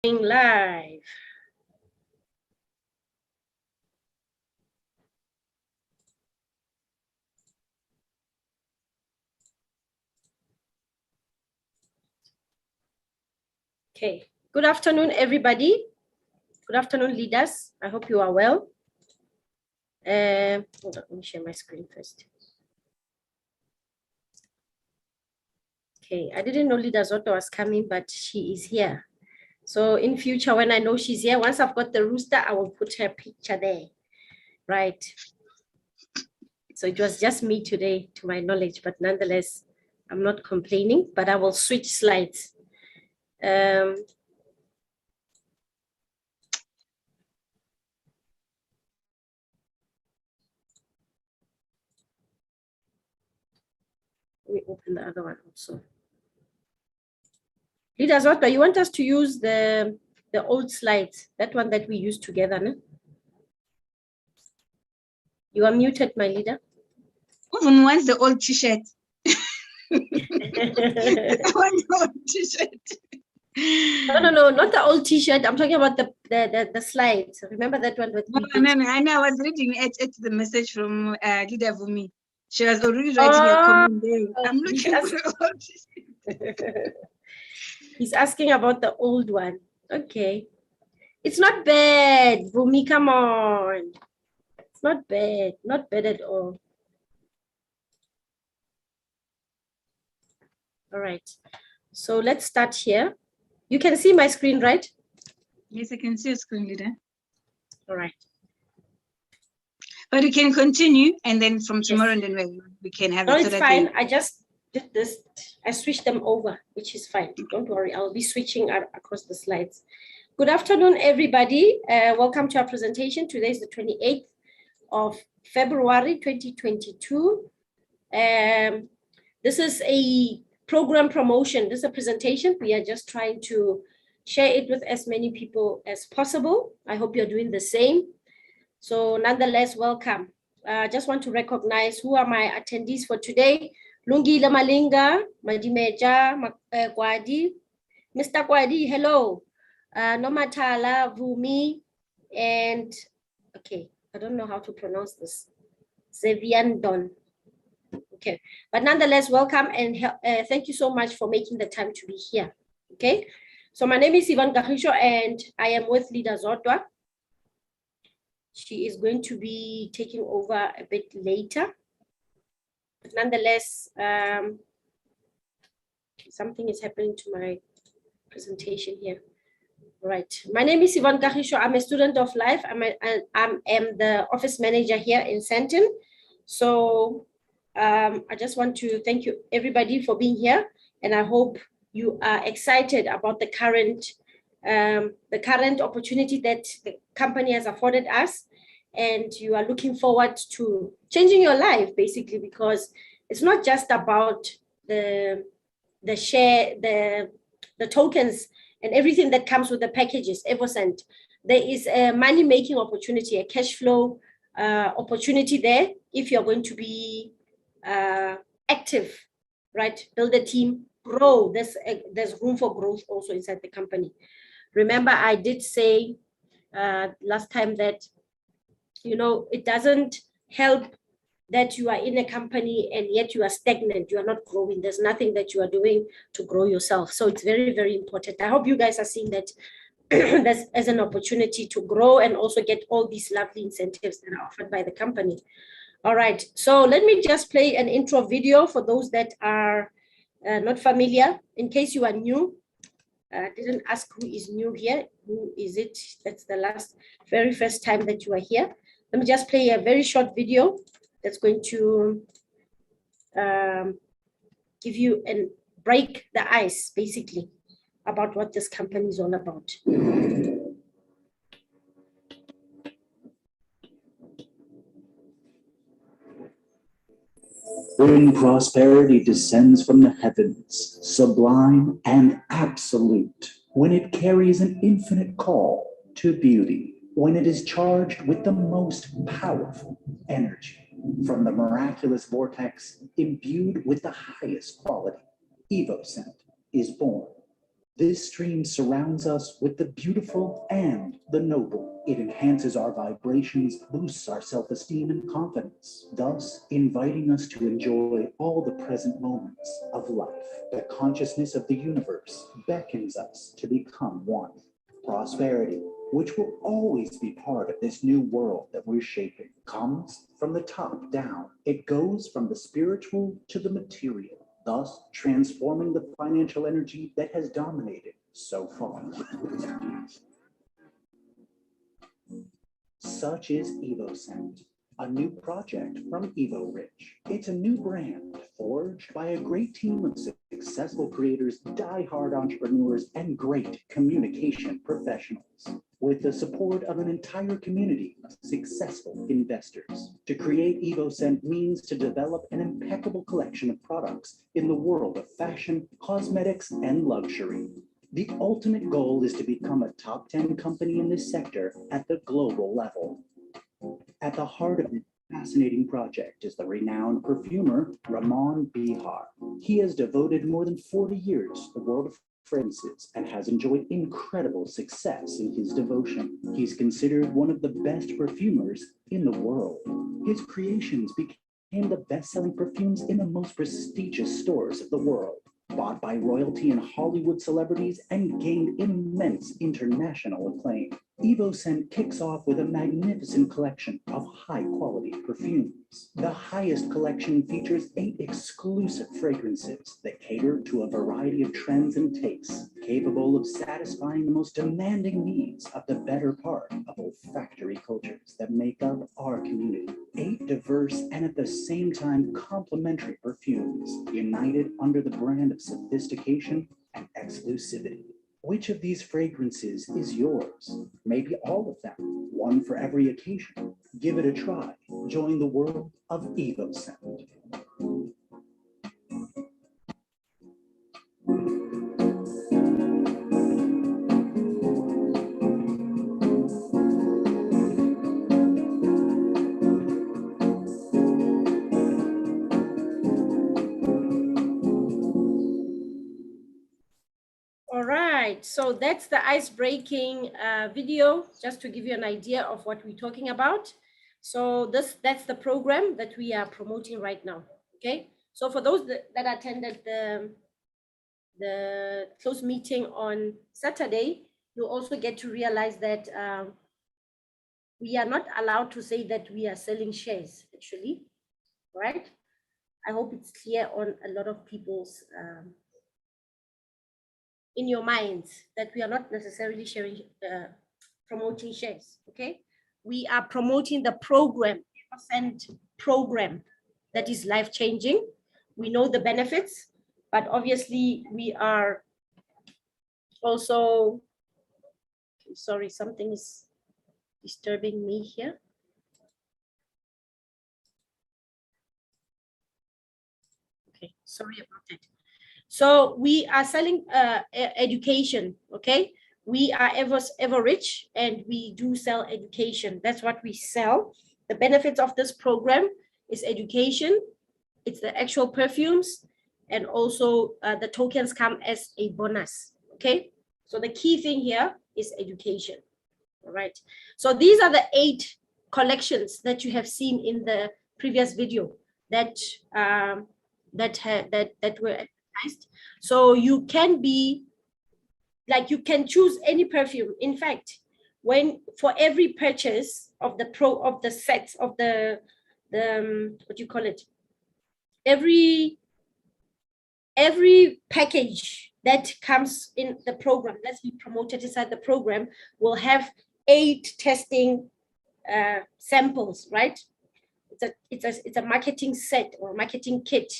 Live. Okay, good afternoon, everybody. Good afternoon, leaders. I hope you are well. Hold on, let me share my screen first. Okay, I didn't know Leader Zoto was coming, but she is here. So in future, when I know she's here, once I've got the rooster, I will put her picture there, right? So it was just me today, to my knowledge, but nonetheless, I'm not complaining, but I will switch slides. Let me open the other one also. Leaders, what do you want us to use the old slides, that one that we used together, no? You are muted, my leader. Even wants the old t-shirt. I want the old t-shirt. No, not the old t-shirt. I'm talking about the slides. Remember that one? No, I know. I was reading it the message from Leader Vumi. She was already writing a comment there. I'm looking for the old t-shirt. He's asking about the old one. Okay. It's not bad, Vumi, come on. It's not bad. Not bad at all. All right. So let's start here. You can see my screen, right? Yes, I can see your screen, Leader. All right. But you can continue, and then from tomorrow, and then we can have it. No, it. it's fine. I just did this. I switched them over, which is fine. Don't worry. I'll be switching across the slides. Good afternoon, everybody. Welcome to our presentation. Today is the 28th of February, 2022. This is a program promotion. This is a presentation. We are just trying to share it with as many people as possible. I hope you're doing the same. So nonetheless, welcome. I just want to recognize who are my attendees for today. Lungi Lamalinga, Madimeja, Kwadi, Mr. Kwadi, hello. Nomatala, Vumi, and, okay, I don't know how to pronounce this. Zeviandon. Okay, but nonetheless, welcome and thank you so much for making the time to be here. Okay, so my name is Ivan Garisho and I am with Leader Zotwa. She is going to be taking over a bit later. But nonetheless, something is happening to my presentation here. Right. My name is Ivan Garisho. I'm a student of life. I am the office manager here in Sandton. So I just want to thank you everybody for being here, and I hope you are excited about the current opportunity that the company has afforded us, and you are looking forward to changing your life basically, because it's not just about the share, the tokens and everything that comes with the packages, Evoscent. There is a money-making opportunity, a cash flow opportunity there if you're going to be active, right? Build a team, grow. There's room for growth also inside the company. Remember, I did say last time that, you know, it doesn't help that you are in a company and yet you are stagnant, you are not growing. There's nothing that you are doing to grow yourself. So it's very, very important. I hope you guys are seeing that as an opportunity to grow and also get all these lovely incentives that are offered by the company. All right, so let me just play an intro video for those that are not familiar. In case you are new, I didn't ask who is new here. Who is it? That's the very first time that you are here. Let me just play a very short video that's going to give you and break the ice, basically, about what this company is all about. When prosperity descends from the heavens, sublime and absolute, when it carries an infinite call to beauty, when it is charged with the most powerful energy from the miraculous vortex imbued with the highest quality, Evoscent is born. This stream surrounds us with the beautiful and the noble. It enhances our vibrations, boosts our self-esteem and confidence, thus inviting us to enjoy all the present moments of life. The consciousness of the universe beckons us to become one. Prosperity, which will always be part of this new world that we're shaping, comes from the top down. It goes from the spiritual to the material, thus transforming the financial energy that has dominated so far. Such is Evoscent, a new project from Evo Rich. It's a new brand forged by a great team of successful creators, die-hard entrepreneurs, and great communication professionals, with the support of an entire community of successful investors. To create Evoscent means to develop an impeccable collection of products in the world of fashion, cosmetics, and luxury. The ultimate goal is to become a top 10 company in this sector at the global level. At the heart of this fascinating project is the renowned perfumer Ramon Bihar. He has devoted more than 40 years to the world of fragrances and has enjoyed incredible success in his devotion. He's considered one of the best perfumers in the world. His creations became the best-selling perfumes in the most prestigious stores of the world, bought by royalty and Hollywood celebrities, and gained immense international acclaim. Evoscent kicks off with a magnificent collection of high-quality perfumes. The highest collection features 8 exclusive fragrances that cater to a variety of trends and tastes, capable of satisfying the most demanding needs of the better part of olfactory cultures that make up our community. 8 diverse and at the same time complementary perfumes, united under the brand of sophistication and exclusivity. Which of these fragrances is yours? Maybe all of them, one for every occasion. Give it a try. Join the world of Evoscent. All right, so that's the ice-breaking video, just to give you an idea of what we're talking about. So that's the program that we are promoting right now, okay? So for those that attended the closed meeting on Saturday, you also get to realize that we are not allowed to say that we are selling shares, actually, right? I hope it's clear on a lot of people's in your minds that we are not necessarily sharing, promoting shares, okay? We are promoting the program, Evoscent program, that is life-changing. We know the benefits, but obviously we are also, sorry, something is disturbing me here. Okay, sorry about that. So we are selling education, okay? We are ever rich, and we do sell education. That's what we sell. The benefits of this program is education. It's the actual perfumes, and also the tokens come as a bonus, okay? So the key thing here is education, all right? So these are the 8 collections that you have seen in the previous video that were. So you can be like, you can choose any perfume. In fact, when for every purchase of the sets of the what do you call it, every package that comes in the program that's been promoted inside the program will have 8 testing samples, right? It's a marketing set or marketing kit,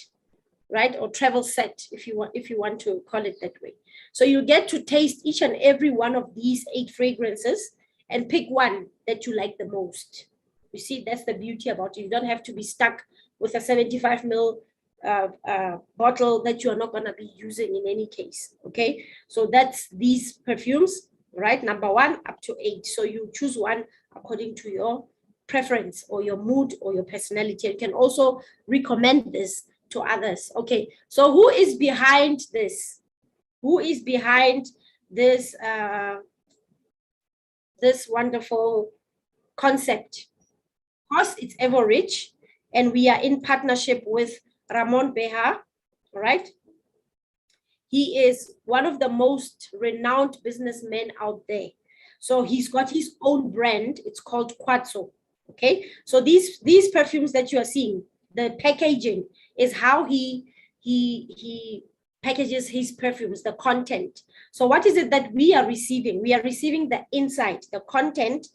right? Or travel set, if you want to call it that way. So you get to taste each and every one of these 8 fragrances and pick one that you like the most. You see, that's the beauty about it. You don't have to be stuck with a 75 ml bottle that you are not going to be using in any case, okay? So that's these perfumes, right? Number 1 up to 8. So you choose one according to your preference or your mood or your personality. You can also recommend this to others. Okay, so who is behind this? who is behind this this wonderful concept. Of course, it's Evo-Rich, and we are in partnership with Ramon Beha, right? He is one of the most renowned businessmen out there. So he's got his own brand. It's called Quatso. Okay. So these perfumes that you are seeing, the packaging is how he packages his perfumes, the content. So what is it that we are receiving? We are receiving the insight, the content,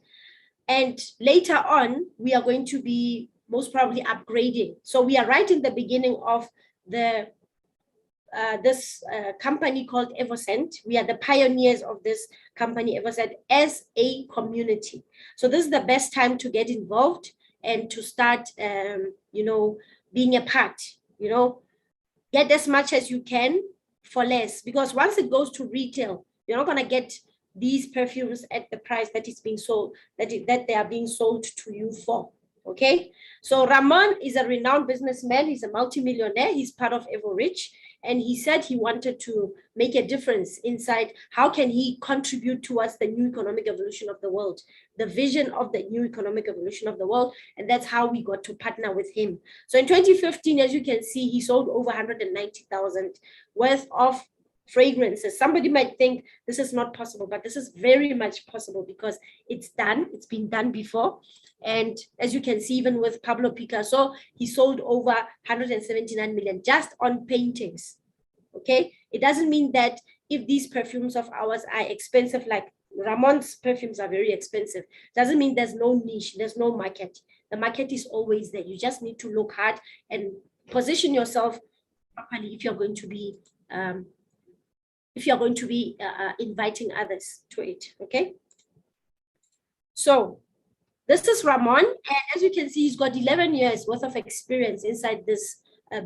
and later on, we are going to be most probably upgrading. So we are right in the beginning of the this company called Evoscent. We are the pioneers of this company, Evoscent, as a community. So this is the best time to get involved and to start, you know, being a part, you know, get as much as you can for less, because once it goes to retail, you're not going to get these perfumes at the price that is being sold, that they are being sold to you for. Okay. So Ramon is a renowned businessman. He's a multimillionaire. He's part of Evo-Rich. And he said he wanted to make a difference inside. How can he contribute towards the new economic evolution of the world, the vision of the new economic evolution of the world? And that's how we got to partner with him. So in 2015, as you can see, he sold over 190,000 worth of fragrances. Somebody might think this is not possible, but this is very much possible because it's done. It's been done before. And as you can see, even with Pablo Picasso, he sold over 179 million just on paintings. Okay. It doesn't mean that if these perfumes of ours are expensive, like Ramon's perfumes are very expensive, doesn't mean there's no niche, there's no market. The market is always there. You just need to look hard and position yourself properly if you're going to be inviting others to it. Okay. So this is Ramon, and as you can see, he's got 11 years worth of experience inside this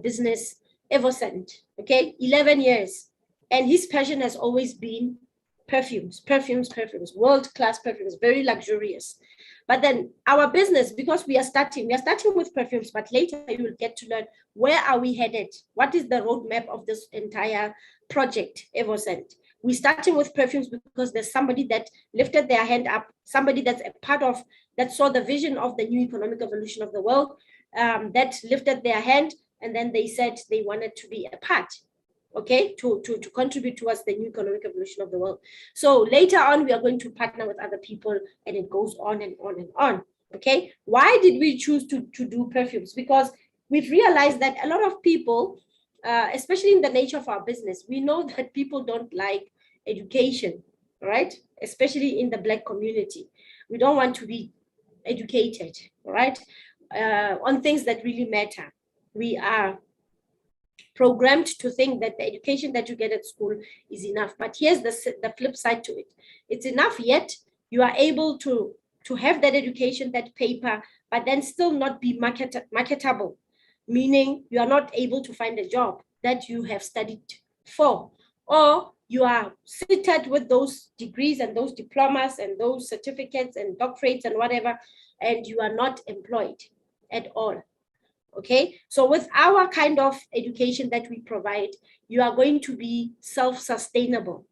business, Evoscent. Okay, 11 years, and his passion has always been perfumes, world-class perfumes, very luxurious. But then our business, because we are starting with perfumes, but later you will get to learn where are we headed, what is the roadmap of this entire project, Evoscent. We're starting with perfumes because there's somebody that lifted their hand up, somebody that's a part of, that saw the vision of the new economic evolution of the world, that lifted their hand, and then they said they wanted to be a part, okay, to contribute towards the new economic evolution of the world. So later on, we are going to partner with other people, and it goes on and on and on, okay? Why did we choose to do perfumes? Because we've realized that a lot of people, especially in the nature of our business, we know that people don't like education, right? Especially in the Black community. We don't want to be educated, right? On things that really matter. We are programmed to think that the education that you get at school is enough. But here's the flip side to it. It's enough, yet you are able to have that education, that paper, but then still not be marketable, meaning you are not able to find a job that you have studied for, or you are seated with those degrees and those diplomas and those certificates and doctorates and whatever, and you are not employed at all. Okay, so with our kind of education that we provide, you are going to be self-sustainable.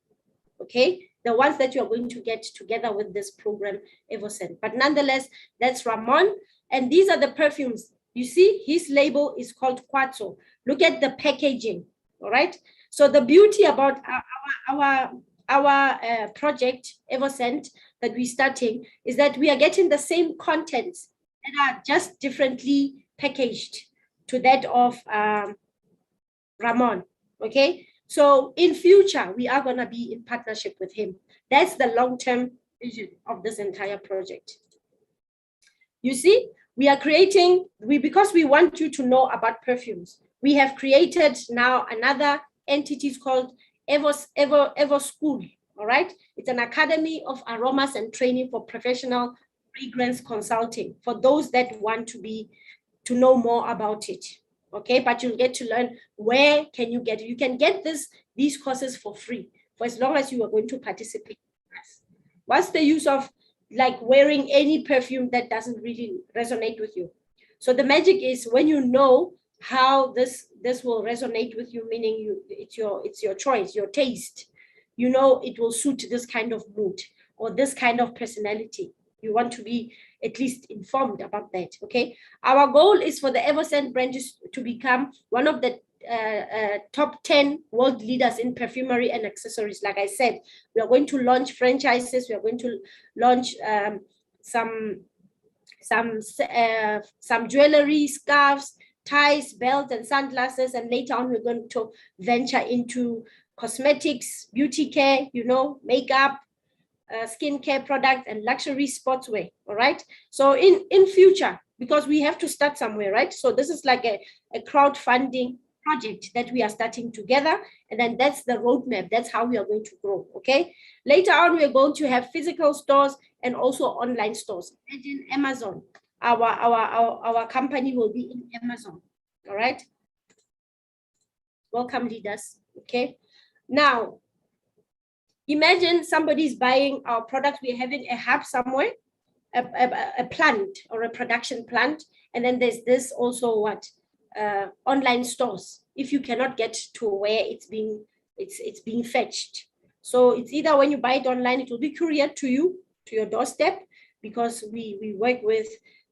Okay, the ones that you are going to get together with this program, Evoscent. But nonetheless, that's Ramon, and these are the perfumes. You see, his label is called Quatso. Look at the packaging. All right. So the beauty about our project, Evoscent, that we're starting, is that we are getting the same contents that are just differently packaged to that of Ramon. Okay. So in future, we are going to be in partnership with him. That's the long-term vision of this entire project. You see, we are creating, because we want you to know about perfumes, we have created now another entity called Evo School. All right. It's an academy of aromas and training for professional fragrance consulting for those that want to know more about it. Okay, but you'll get to learn where can you get it. You can get these courses for free for as long as you are going to participate. What's the use of like wearing any perfume that doesn't really resonate with you? So the magic is when you know how this will resonate with you, meaning it's your choice, your taste. You know, it will suit this kind of mood or this kind of personality. You want to be at least informed about that. Okay, our goal is for the Evoscent brand to become one of the top 10 world leaders in perfumery and accessories. Like I said, we are going to launch franchises. We are going to launch some jewelry, scarves, ties, belts, and sunglasses. And later on, we're going to venture into cosmetics, beauty care, you know, makeup, skincare products, and luxury sportswear. All right. So in future, because we have to start somewhere, right? So this is like a crowdfunding project that we are starting together, and then that's the roadmap. That's how we are going to grow. Okay. Later on, we're going to have physical stores and also online stores. Imagine Amazon. Our company will be in Amazon. All right. Welcome, leaders. Okay. Now, imagine somebody's buying our product. We're having a hub somewhere, a plant or a production plant, and then there's this also what online stores. If you cannot get to where it's being fetched, so it's either when you buy it online, it will be couriered to you to your doorstep, because we work with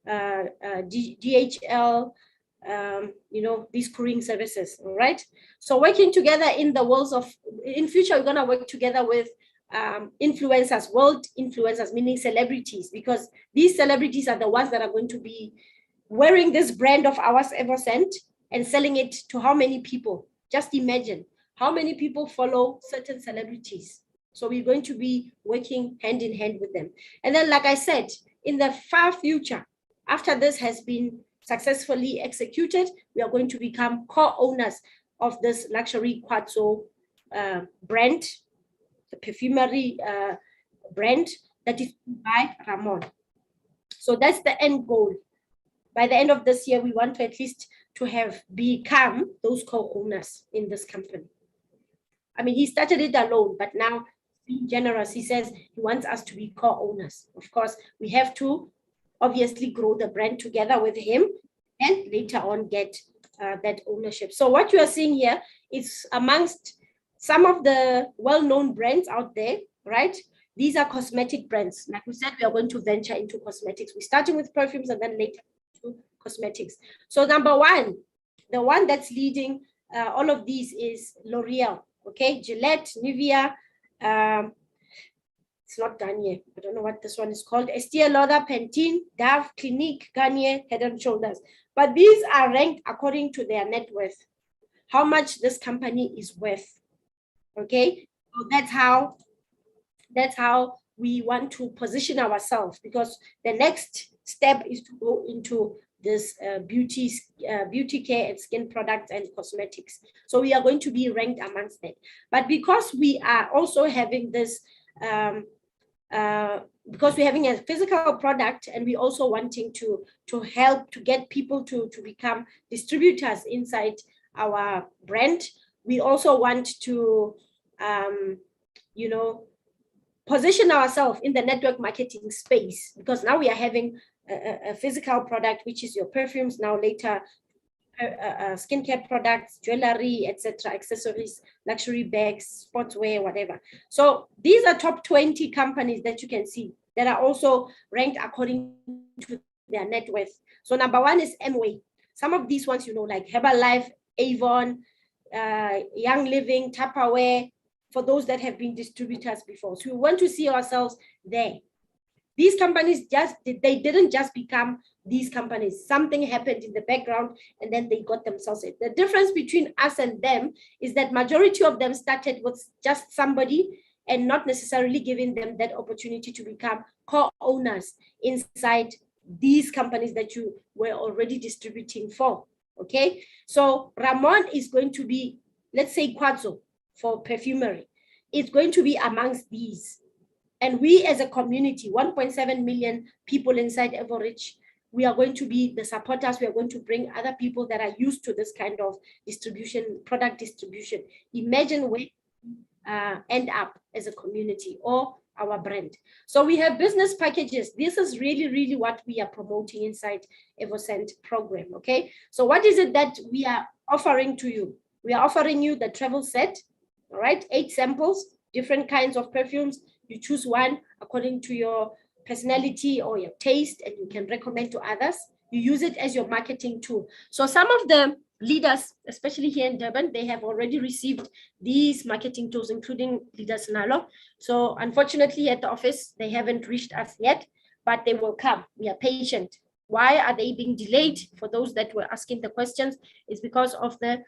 DHL. You know, these couriering services. All right. So working together in the worlds of, in future, we're going to work together with influencers, world influencers, meaning celebrities, because these celebrities are the ones that are going to be wearing this brand of ours, Evoscent, and selling it to how many people? Just imagine how many people follow certain celebrities. So we're going to be working hand in hand with them. And then, like I said, in the far future, after this has been successfully executed, we are going to become co-owners of this luxury quartzo brand, the perfumery brand that is by Ramon. So that's the end goal. By the end of this year, we want to at least to have become those co-owners in this company. I mean, he started it alone, but now being generous, he says he wants us to be co-owners. Of course, we have to obviously grow the brand together with him and later on get that ownership. So what you are seeing here is amongst some of the well-known brands out there, right? These are cosmetic brands. Like we said, we are going to venture into cosmetics. We're starting with perfumes and then later to cosmetics. So number one, the one that's leading all of these is L'Oreal, okay? Gillette, Nivea, it's not Garnier. I don't know what this one is called. Estee Lauder, Pantene, Dove, Clinique, Garnier, Head and Shoulders. But these are ranked according to their net worth, how much this company is worth. Okay, so that's how we want to position ourselves, because the next step is to go into this beauty care and skin products and cosmetics. So we are going to be ranked amongst them. But because we are also having this because we're having a physical product, and we're also wanting to help to get people to become distributors inside our brand, we also want to you know, position ourselves in the network marketing space, because now we are having a physical product, which is your perfumes, now later skincare products, jewelry, etc., accessories, luxury bags, sportswear, whatever. So these are top 20 companies that you can see that are also ranked according to their net worth. So number one is Amway. Some of these ones, you know, like Herbalife, Avon, Young Living, Tupperware, for those that have been distributors before. So we want to see ourselves there. These companies they didn't just become these companies. Something happened in the background and then they got themselves it. The difference between us and them is that majority of them started with just somebody and not necessarily giving them that opportunity to become co-owners inside these companies that you were already distributing for. Okay, so Ramon is going to be, let's say, Quartzo for perfumery. It's going to be amongst these. And we as a community, 1.7 million people inside Everidge, we are going to be the supporters. We are going to bring other people that are used to this kind of distribution, product distribution. Imagine where we end up as a community, or our brand. So we have business packages. This is really, really what we are promoting inside Evoscent program, okay? So what is it that we are offering to you? We are offering you the travel set, all right? 8 samples, different kinds of perfumes. You choose one according to your personality or your taste, and you can recommend to others. You use it as your marketing tool. So some of the leaders, especially here in Durban, they have already received these marketing tools, including leaders Nalo. So unfortunately at the office, they haven't reached us yet, but they will come. We are patient. Why are they being delayed? For those that were asking the questions, is because of the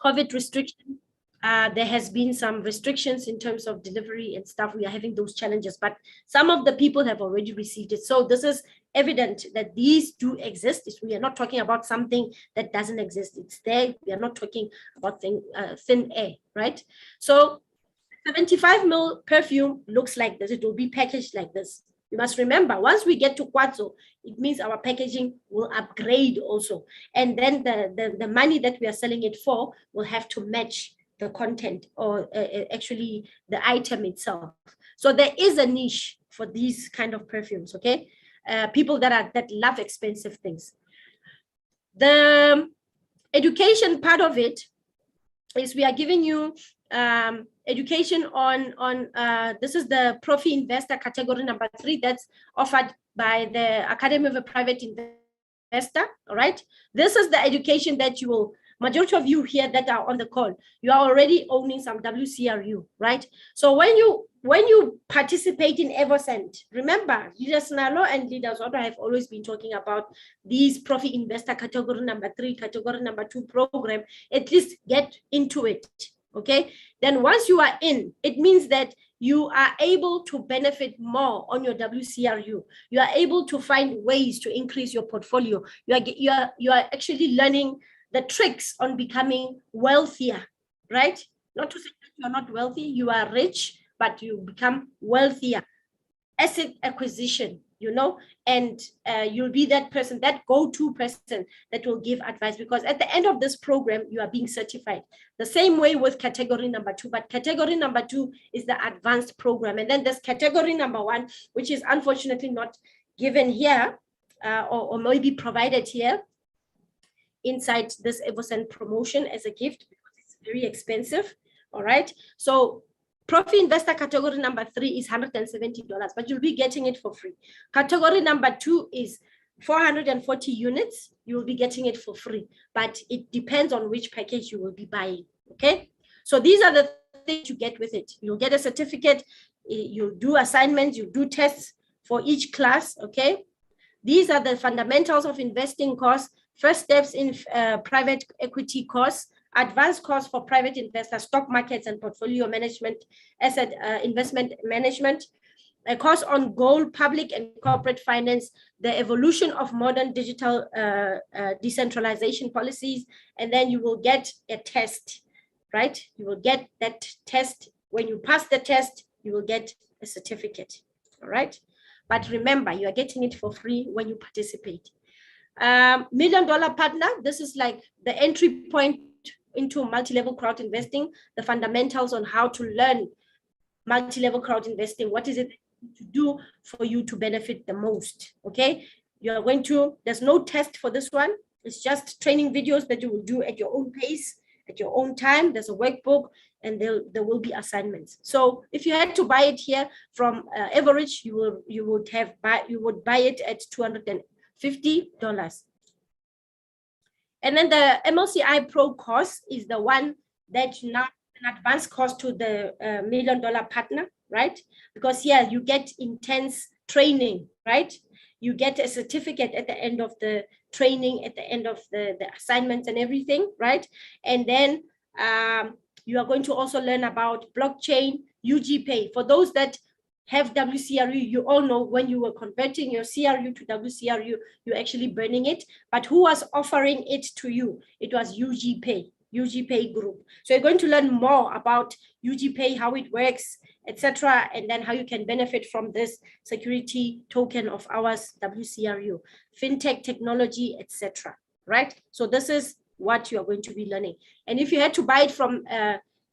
COVID restriction. There has been some restrictions in terms of delivery and stuff. We are having those challenges, but some of the people have already received it. So this is evident that these do exist. We are not talking about something that doesn't exist. It's there. We are not talking about thin air, right? So 75 ml perfume looks like this. It will be packaged like this. You must remember, once we get to Kwazo, it means our packaging will upgrade also. And then the money that we are selling it for will have to match the content or actually the item itself. So there is a niche for these kind of perfumes, okay? People that love expensive things. The education part of it is we are giving you education on this is the Profi Investor category number 3 that's offered by the Academy of a Private Investor, all right? This is the education that you will, majority of you here that are on the call, you are already owning some WCRU, right? So when you participate in Evoscent, remember, Leaders Nalo and Leaders Order have always been talking about these Profi Investor category number 3, category number 2 program. At least get into it, okay? Then once you are in, it means that you are able to benefit more on your WCRU. You are able to find ways to increase your portfolio. You are actually learning the tricks on becoming wealthier, right? Not to say that you're not wealthy, you are rich, but you become wealthier. Asset acquisition, you know, and you'll be that person, that go-to person that will give advice, because at the end of this program, you are being certified. The same way with category number 2, but category number 2 is the advanced program. And then there's category number 1, which is unfortunately not given here or maybe provided here inside this Evoscent promotion as a gift, because it's very expensive, all right? So Profi Investor category number 3 is $170, but you'll be getting it for free. Category number 2 is 440 units. You will be getting it for free, but it depends on which package you will be buying, okay? So these are the things you get with it. You'll get a certificate, you'll do assignments, you do tests for each class, okay? These are the fundamentals of investing course, first steps in private equity course, advanced course for private investors, stock markets and portfolio management, asset investment management, a course on gold, public and corporate finance, the evolution of modern digital decentralization policies, and then you will get a test, right? You will get that test. When you pass the test, you will get a certificate, all right? But remember, you are getting it for free when you participate. $1 Million Partner, this is like the entry point into multi-level crowd investing, the fundamentals on how to learn multi-level crowd investing. What is it to do for you to benefit the most, okay? You are going to, there's no test for this one. It's just training videos that you will do at your own pace, at your own time. There's a workbook, and there will be assignments. So if you had to buy it here from Average, you would buy it at $250. And then the MLCI Pro course is the one that you now an advanced course to the $1 Million Partner, right? Because here you get intense training, right? You get a certificate at the end of the training, at the end of the assignments and everything, right? And then you are going to also learn about blockchain, UGPay. For those that have WCRU, you all know when you were converting your CRU to WCRU, you're actually burning it. But who was offering it to you? It was UGPay group. So you're going to learn more about UGPay, how it works, etc., and then how you can benefit from this security token of ours, WCRU, fintech technology, etc. Right? So this is what you are going to be learning. And if you had to buy it from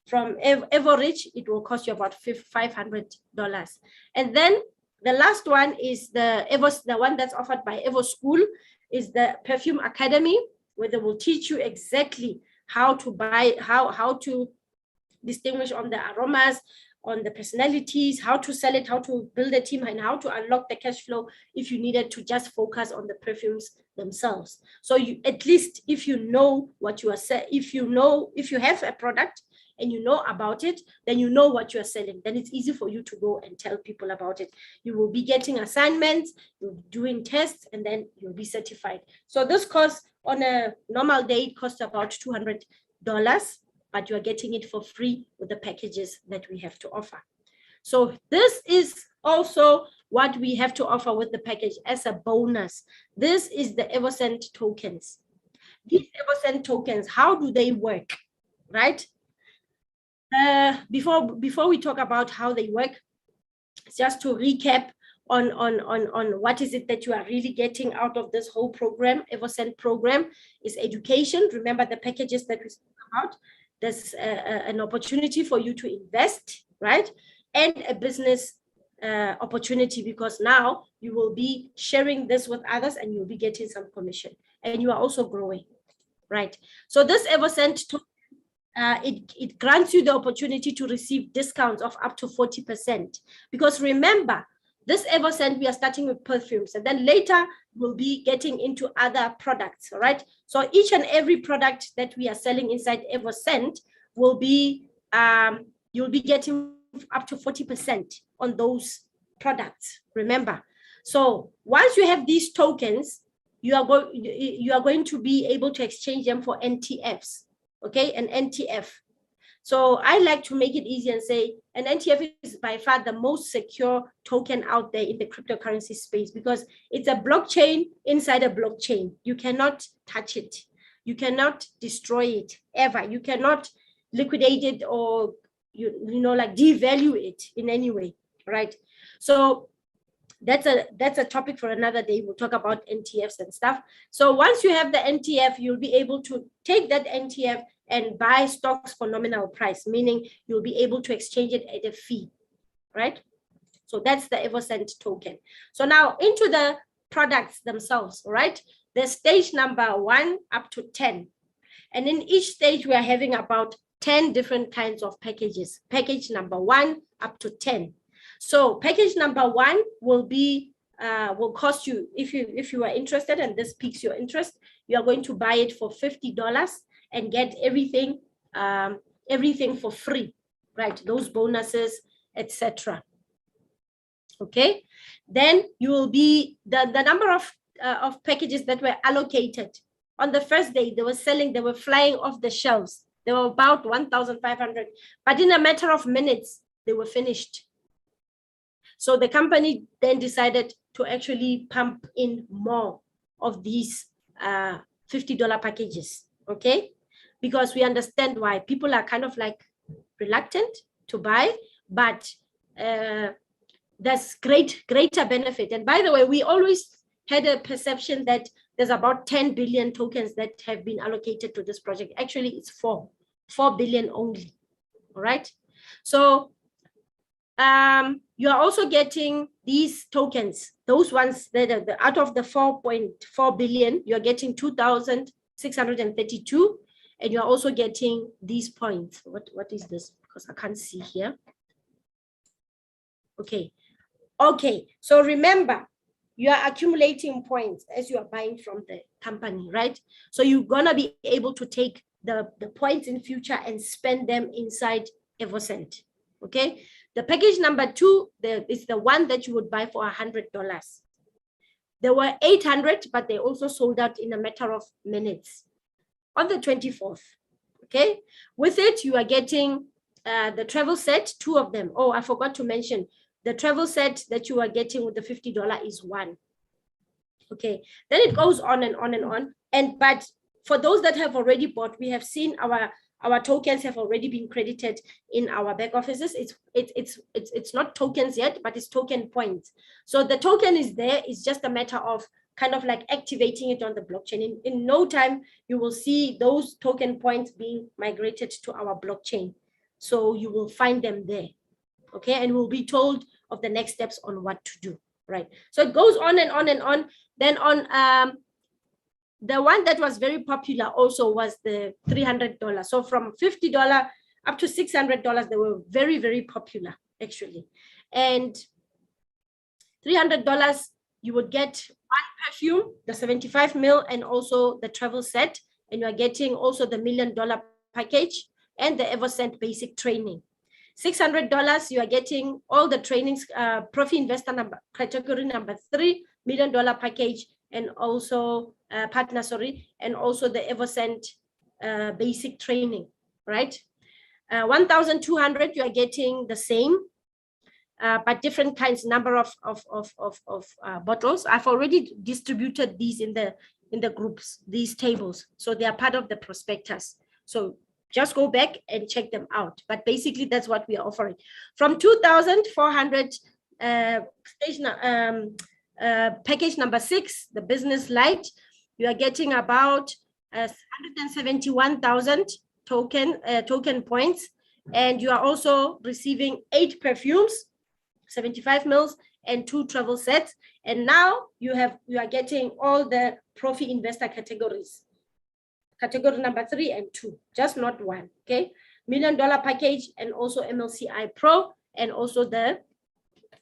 from Evorich, it will cost you about $500. And then the last one is the one that's offered by Evo School, is the Perfume Academy, where they will teach you exactly how to buy, how to distinguish on the aromas, on the personalities, how to sell it, how to build a team, and how to unlock the cash flow if you needed to just focus on the perfumes themselves. So you, at least if you know what you are selling, if you have a product and you know about it, then you know what you are selling. Then it's easy for you to go and tell people about it. You will be getting assignments, you'll be doing tests, and then you'll be certified. So this course on a normal day, it costs about $200, but you are getting it for free with the packages that we have to offer. So this is also what we have to offer with the package as a bonus. This is the Evoscent tokens. These Evoscent tokens, how do they work, right? Before we talk about how they work, just to recap on what is it that you are really getting out of this whole program. Evoscent program is education. Remember the packages that we spoke about. There's an opportunity for you to invest, right? And a business opportunity, because now you will be sharing this with others and you'll be getting some commission, and you are also growing, right? So this Evoscent token, it grants you the opportunity to receive discounts of up to 40%. Because remember, this Evoscent, we are starting with perfumes, and then later we'll be getting into other products, all right? So each and every product that we are selling inside Evoscent will be, you'll be getting up to 40% on those products, remember. So once you have these tokens, you are going to be able to exchange them for NTFs. Okay, an NTF. So I like to make it easy and say an NTF is by far the most secure token out there in the cryptocurrency space, because it's a blockchain inside a blockchain. You cannot touch it. You cannot destroy it ever. You cannot liquidate it or like devalue it in any way, right? So that's a topic for another day. We'll talk about NTFs and stuff. So once you have the NTF, you'll be able to take that NTF and buy stocks for nominal price, meaning you'll be able to exchange it at a fee, right? So that's the Evoscent token. So now into the products themselves, right? The stage number 1 up to 10. And in each stage, we are having about 10 different kinds of packages. Package number 1 up to 10. So package number 1 will cost you, if you are interested and this piques your interest, you are going to buy it for $50 and get everything for free, right? Those bonuses, etc. Okay, then you will be the number of packages that were allocated on the first day. They were flying off the shelves. They were about 1,500, but in a matter of minutes they were finished. So the company then decided to actually pump in more of these $50 packages, okay? Because we understand why people are kind of like reluctant to buy, but there's greater benefit. And by the way, we always had a perception that there's about 10 billion tokens that have been allocated to this project. Actually, it's 4 billion only, all right? So you are also getting these tokens, those ones that are out of the 4.4 billion, you're getting 2,632, and you're also getting these points. What is this? Because I can't see here. Okay, so remember, you are accumulating points as you are buying from the company, right? So you're gonna be able to take the points in future and spend them inside Evoscent, okay? The package number 2 is the one that you would buy for $100. There were 800, but they also sold out in a matter of minutes on the 24th, okay? With it, you are getting the travel set, 2 of them. Oh, I forgot to mention, the travel set that you are getting with the $50 is 1. Okay, then it goes on and on and on. But for those that have already bought, we have seen our tokens have already been credited in our back offices. It's not tokens yet, but it's token points. So the token is there. It's just a matter of kind of like activating it on the blockchain. In no time, you will see those token points being migrated to our blockchain. So you will find them there. Okay, and we'll be told of the next steps on what to do, right? So it goes on and on and on. Then on the one that was very popular also was the $300. So from $50 up to $600, they were very, very popular actually. And $300, you would get one perfume, the 75 ml, and also the travel set. And you are getting also the $1 million package and the Evoscent basic training. $600, you are getting all the trainings, Profi Investor category number 3, $1 million package, and also partner, sorry, and also the Evoscent basic training, right? 1,200, you are getting the same, but different kinds, number of bottles. I've already distributed these in the groups, these tables, so they are part of the prospectus. So just go back and check them out. But basically, that's what we are offering. From 2,400, package number 6, the business light, you are getting about 171,000 token points, and you are also receiving 8 perfumes, 75 mils, and 2 travel sets. And now you are getting all the Profi Investor categories. Category number 3 and 2, just not 1, okay? $1 million package, and also MLCI Pro, and also the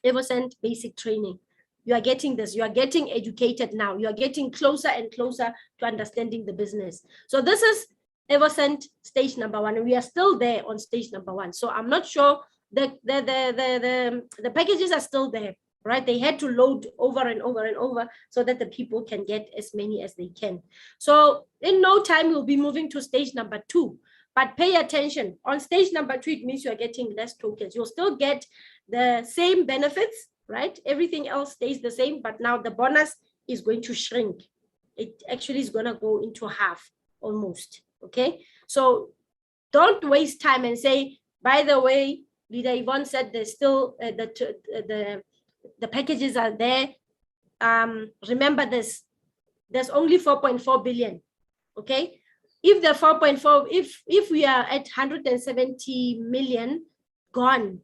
Evoscent basic training. You are getting this, you are getting educated now. You are getting closer and closer to understanding the business. So this is Evoscent stage number 1, and we are still there on stage number 1. So I'm not sure the packages are still there, right? They had to load over and over and over so that the people can get as many as they can. So in no time, we'll be moving to stage number 2. But pay attention. On stage number 2, it means you're getting less tokens. You'll still get the same benefits, right? Everything else stays the same, but now the bonus is going to shrink. It actually is going to go into half almost, okay? So don't waste time and say, by the way, Leader Yvonne said there's still the packages are there. Remember this, there's only 4.4 billion, okay? If the 4.4, if we are at 170 million gone,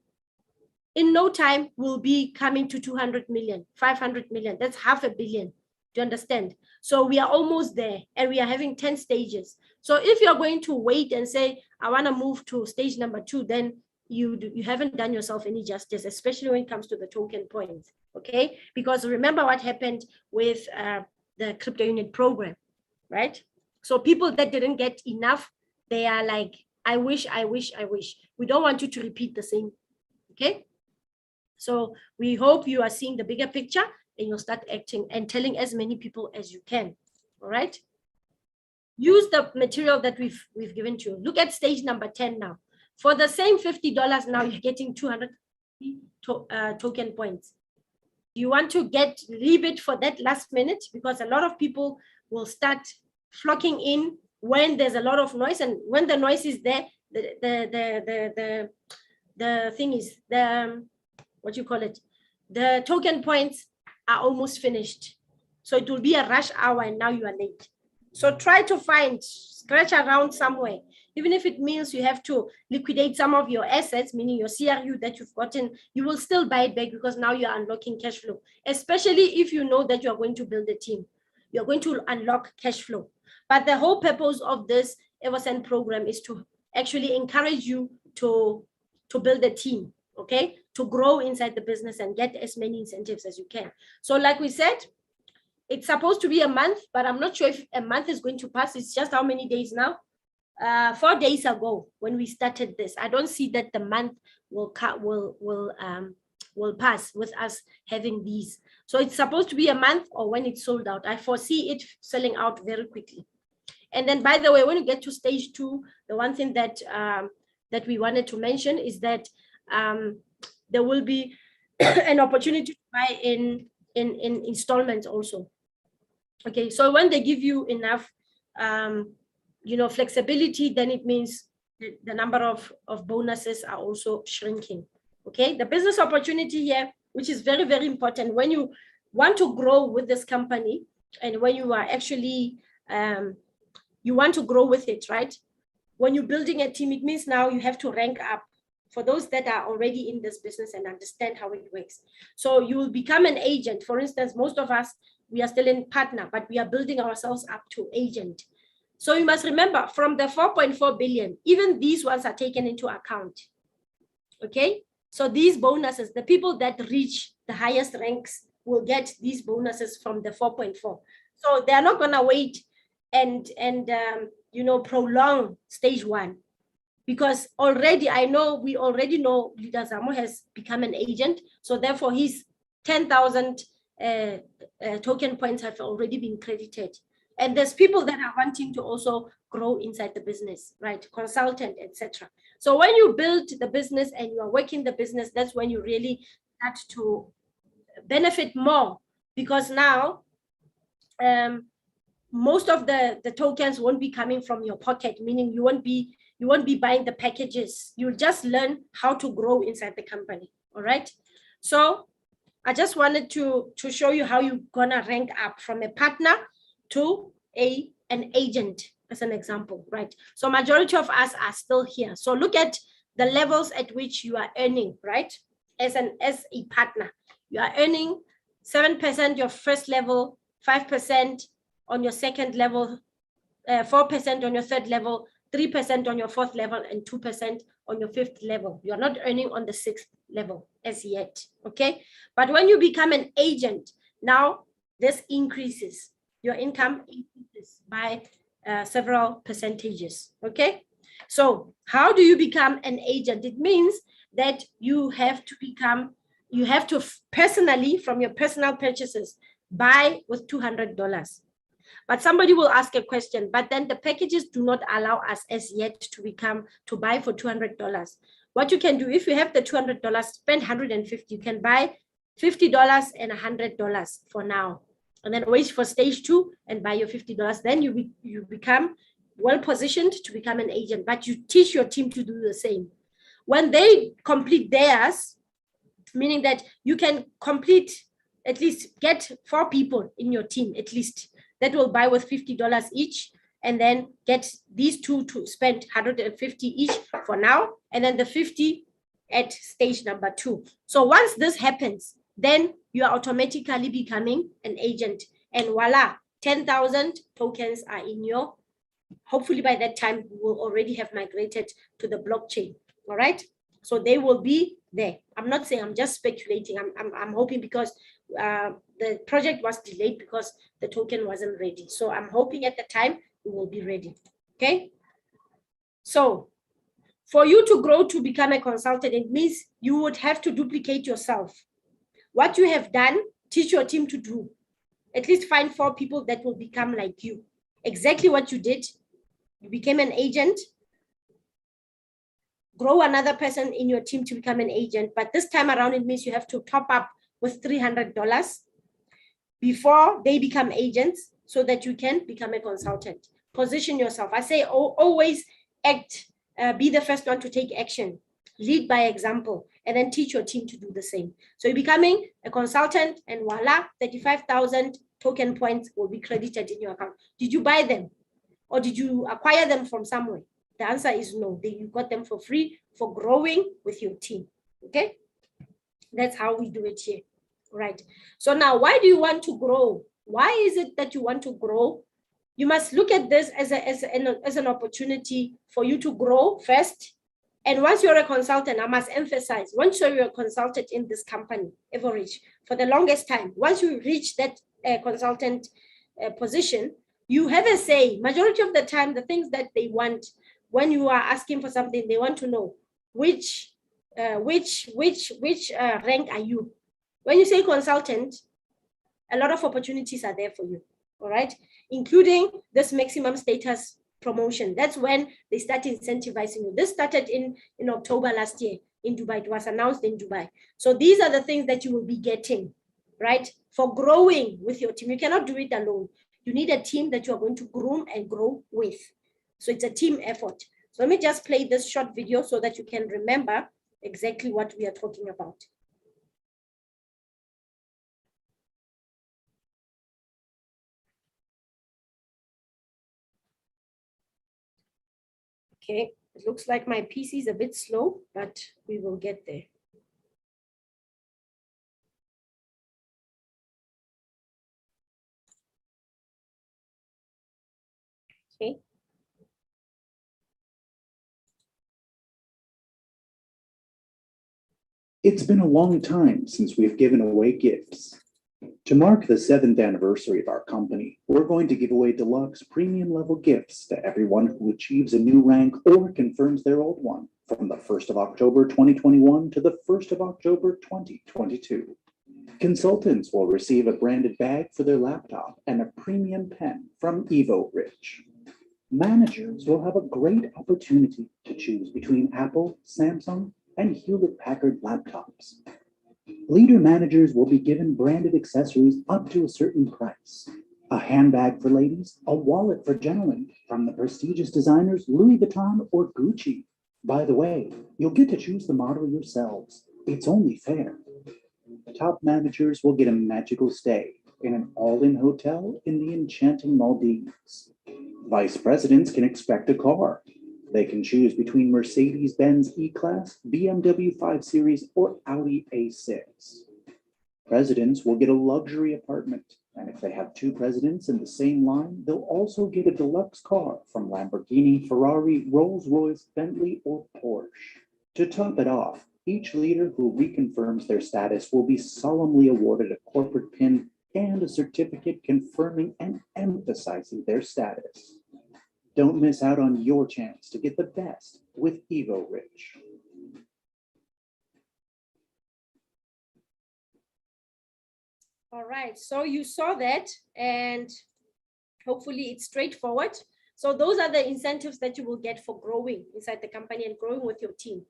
in no time we'll be coming to 200 million, 500 million, that's $500 million, do you understand? So we are almost there, and we are having 10 stages. So if you're going to wait and say, I want to move to stage number 2, then you haven't done yourself any justice, especially when it comes to the token points, okay? Because remember what happened with the crypto unit program, right? So people that didn't get enough, they are like, I wish. We don't want you to repeat the same, okay? So we hope you are seeing the bigger picture, and you'll start acting and telling as many people as you can, all right? Use the material that we've given to you. Look at stage number 10 now. For the same $50, now you're getting 200 token points. Do you want to leave it for that last minute? Because a lot of people will start flocking in when there's a lot of noise, and when the noise is there, the thing is, what you call it, the token points are almost finished. So it will be a rush hour, and now you are late. So try to scratch around somewhere, even if it means you have to liquidate some of your assets, meaning your CRU that you've gotten, you will still buy it back, because now you're unlocking cash flow, especially if you know that you're going to build a team. You're going to unlock cash flow. But the whole purpose of this Evoscent program is to actually encourage you to build a team, okay? To grow inside the business and get as many incentives as you can. So like we said, it's supposed to be a month, but I'm not sure if a month is going to pass. It's just how many days now? 4 days ago when we started this. I don't see that the month will pass with us having these. So it's supposed to be a month, or when it's sold out. I foresee it selling out very quickly. And then, by the way, when you get to stage 2, the one thing that that we wanted to mention is that there will be an opportunity to buy in installments also. Okay, so when they give you enough flexibility, then it means the number of bonuses are also shrinking. Okay, the business opportunity here, which is very, very important when you want to grow with this company, and when you are actually you want to grow with it, right? When you're building a team, it means now you have to rank up. for those that are already in this business and understand how it works. So you will become an agent. For instance, most of us, we are still in partner, but we are building ourselves up to agent. So you must remember, from the 4.4 billion, even these ones are taken into account. Okay, so these bonuses, the people that reach the highest ranks will get these bonuses from the 4.4. So they are not going to wait and you know, prolong stage one, because already we already know Leader Zamo has become an agent. So therefore his 10,000 token points have already been credited. And there's people that are wanting to also grow inside the business, right? Consultant, etc. So when you build the business and you are working the business, that's when you really start to benefit more, because now most of the tokens won't be coming from your pocket, meaning you won't be buying the packages. You'll just learn how to grow inside the company. All right. So I just wanted to show you how you're gonna rank up from a partner to an agent as an example, right? So majority of us are still here. So look at the levels at which you are earning, right? As a partner, you are earning 7% your first level, 5% on your second level, 4% on your third level, 3% on your fourth level, and 2% on your fifth level. You're not earning on the sixth level as yet, okay? But when you become an agent, now this increases. Your income increases by several percentages, okay? So how do you become an agent? It means that you have to personally, from your personal purchases, buy with $200. But somebody will ask a question, but then the packages do not allow us as yet to buy for $200. What you can do, if you have the $200, spend $150. You can buy $50 and $100 for now, and then wait for stage 2 and buy your $50. Then you become well positioned to become an agent, but you teach your team to do the same. When they complete theirs, meaning that you can complete, at least get 4 people in your team at least, that will buy with $50 each, and then get these 2 to spend $150 each for now, and then the 50 at stage number 2. So once this happens, then you are automatically becoming an agent, and voila, 10,000 tokens are in your, hopefully by that time we will already have migrated to the blockchain. All right, so they will be there. I'm not saying, I'm just speculating. I'm hoping, because the project was delayed because the token wasn't ready. So I'm hoping at the time it will be ready. Okay. So for you to grow to become a consultant, it means you would have to duplicate yourself. What you have done, teach your team to do. At least find 4 people that will become like you. Exactly what you did. You became an agent. Grow another person in your team to become an agent. But this time around, it means you have to top up with $300 before they become agents, so that you can become a consultant. Position yourself. I say always act, be the first one to take action, lead by example, and then teach your team to do the same. So you're becoming a consultant, and voila, 35,000 token points will be credited in your account. Did you buy them, or did you acquire them from somewhere? The answer is no. You got them for free for growing with your team. Okay, that's how we do it here. Right. So now, why do you want to grow? Why is it that you want to grow? You must look at this as an opportunity for you to grow first. And once you're a consultant, I must emphasize, once you're a consultant in this company, Everreach, for the longest time, once you reach that consultant position, you have a say. Majority of the time, the things that they want, when you are asking for something, they want to know which rank are you. When you say consultant, a lot of opportunities are there for you, all right? Including this maximum status promotion. That's when they start incentivizing you. This started in October last year in Dubai. It was announced in Dubai. So these are the things that you will be getting, right? For growing with your team. You cannot do it alone. You need a team that you are going to groom and grow with. So it's a team effort. So let me just play this short video so that you can remember exactly what we are talking about. Okay, It looks like my PC is a bit slow, but we will get there. Okay. It's been a long time since we've given away gifts. To mark the 7th anniversary of our company, we're going to give away deluxe premium level gifts to everyone who achieves a new rank or confirms their old one from the 1st of October 2021 to the 1st of October 2022. Consultants will receive a branded bag for their laptop and a premium pen from Evoscent. Managers will have a great opportunity to choose between Apple, Samsung, and Hewlett-Packard laptops. Leader managers will be given branded accessories up to a certain price. A handbag for ladies, a wallet for gentlemen from the prestigious designers Louis Vuitton or Gucci. By the way, you'll get to choose the model yourselves. It's only fair. Top managers will get a magical stay in an all-in hotel in the enchanting Maldives. Vice presidents can expect a car. They can choose between Mercedes-Benz E-Class, BMW 5 Series, or Audi A6. Presidents will get a luxury apartment, and if they have 2 presidents in the same line, they'll also get a deluxe car from Lamborghini, Ferrari, Rolls-Royce, Bentley, or Porsche. To top it off, each leader who reconfirms their status will be solemnly awarded a corporate pin and a certificate confirming and emphasizing their status. Don't miss out on your chance to get the best with Evoscent. All right, so you saw that, and hopefully it's straightforward. So those are the incentives that you will get for growing inside the company and growing with your team.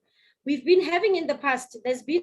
We've been having in the past, there's been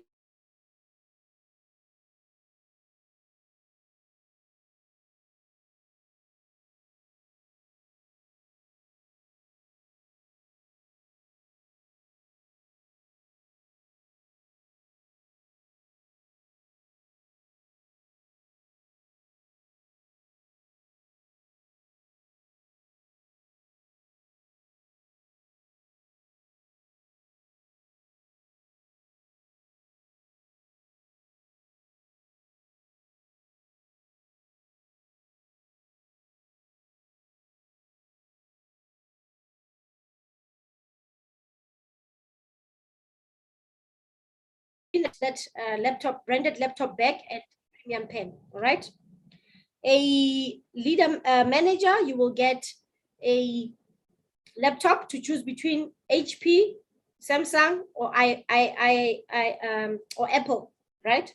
that laptop, branded laptop bag and premium pen. All right. A leader manager, you will get a laptop to choose between HP, Samsung, or or Apple, right?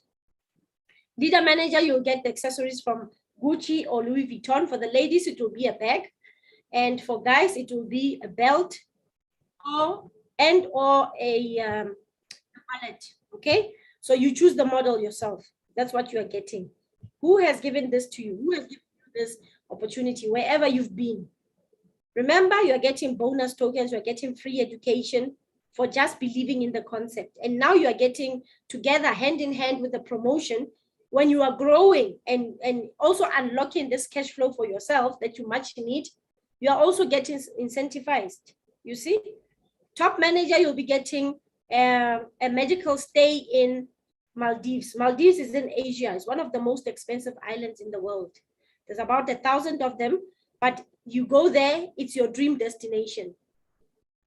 Leader manager, you'll get the accessories from Gucci or Louis Vuitton. For the ladies, it will be a bag, and for guys, it will be a belt or a wallet. Okay, so you choose the model yourself. That's what you are getting. Who has given this to you? Who has given you this opportunity wherever you've been? Remember, you're getting bonus tokens, you're getting free education for just believing in the concept. And now you are getting together hand in hand with the promotion when you are growing and also unlocking this cash flow for yourself that you much need. You are also getting incentivized. You see, top manager, you'll be getting a medical stay in Maldives. Maldives is in Asia. It's one of the most expensive islands in the world. There's about 1,000 of them, but you go there, it's your dream destination.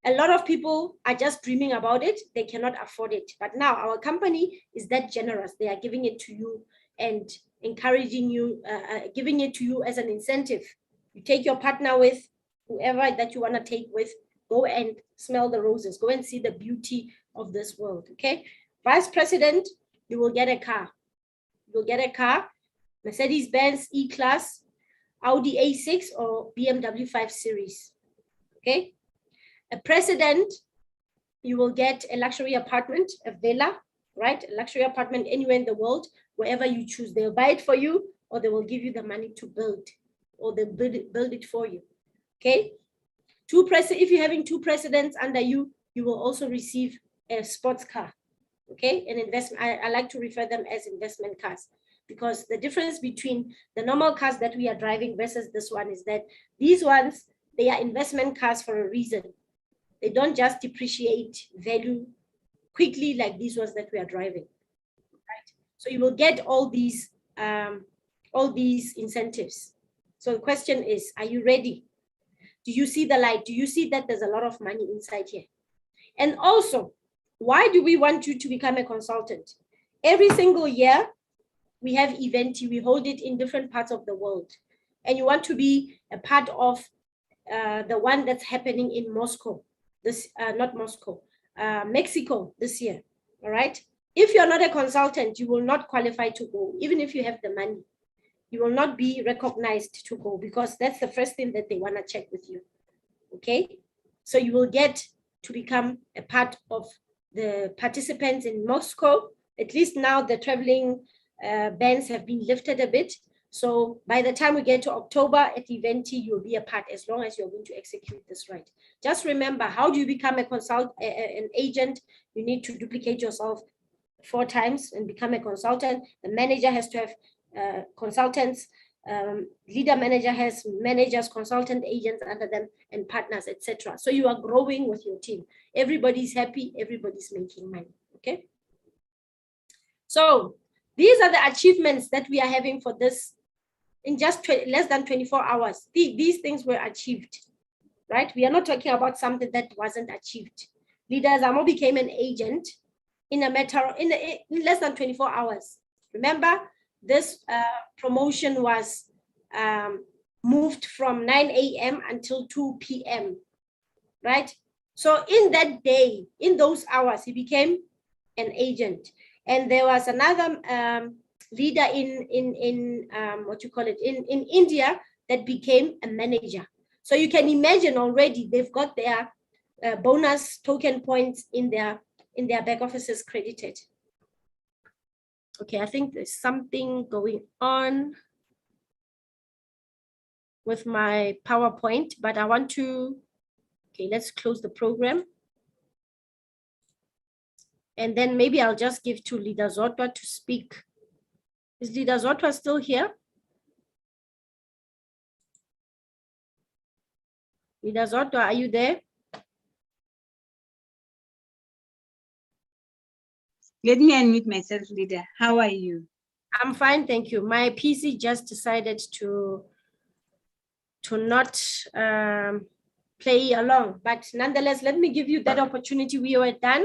A lot of people are just dreaming about it. They cannot afford it. But now our company is that generous. They are giving it to you and encouraging you, giving it to you as an incentive. You take your partner with, whoever that you want to take with, go and smell the roses. Go and see the beauty of this world, okay? Vice President, you will get a car. You will get a car, Mercedes-Benz E-Class, Audi A6, or BMW 5 Series, okay? A president, you will get a luxury apartment, a villa, right? A luxury apartment anywhere in the world, wherever you choose. They'll buy it for you, or they will give you the money to build, or they'll build it for you, okay? If you're having 2 presidents under you, you will also receive a sports car, okay? An investment, I like to refer them as investment cars, because the difference between the normal cars that we are driving versus this one is that these ones, they are investment cars for a reason. They don't just depreciate value quickly like these ones that we are driving, right? So you will get all these incentives. So the question is, are you ready? Do you see the light? Do you see that there's a lot of money inside here? And also, why do we want you to become a consultant? Every single year, we have Eventi, we hold it in different parts of the world. And you want to be a part of the one that's happening in Moscow, Mexico this year, all right? If you're not a consultant, you will not qualify to go, even if you have the money. You will not be recognized to go because that's the first thing that they want to check with you, okay? So you will get to become a part of the participants in Moscow. At least now the traveling bans have been lifted a bit. So by the time we get to October at Eventi, you'll be a part as long as you're going to execute this right. Just remember, how do you become an agent? You need to duplicate yourself 4 times and become a consultant. The manager has to have consultants. Leader manager has managers, consultant agents under them, and partners, etc. So you are growing with your team. Everybody's happy, everybody's making money, okay? So these are the achievements that we are having for this in just less than 24 hours. These things were achieved, right? We are not talking about something that wasn't achieved. Leader Zamo became an agent in a matter in less than 24 hours. Remember, this promotion was moved from 9 a.m. until 2 p.m., right? So in that day, in those hours, he became an agent. And there was another leader in India that became a manager. So you can imagine already they've got their bonus token points in their back offices credited. Okay, I think there's something going on with my PowerPoint, but I want to, okay, let's close the program. And then maybe I'll just give to Leader Zotwa to speak. Is Leader Zotwa still here? Leader Zotwa, are you there? Let me unmute myself, Leader. How are you? I'm fine, thank you. My PC just decided to not play along, but nonetheless, let me give you that opportunity. We were done,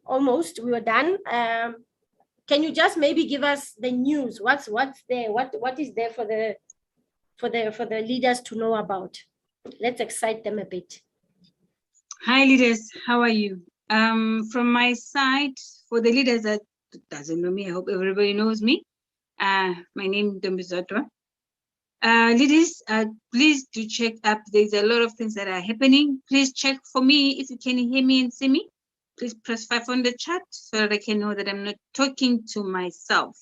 almost. We were done. Can you just maybe give us the news? What's there? What is there for the leaders to know about? Let's excite them a bit. Hi, leaders. How are you? From my side, for the leaders that doesn't know me, I hope everybody knows me. My name is Zotwa. Leaders, please do check up. There's a lot of things that are happening. Please check for me if you can hear me and see me. Please press 5 on the chat so that I can know that I'm not talking to myself.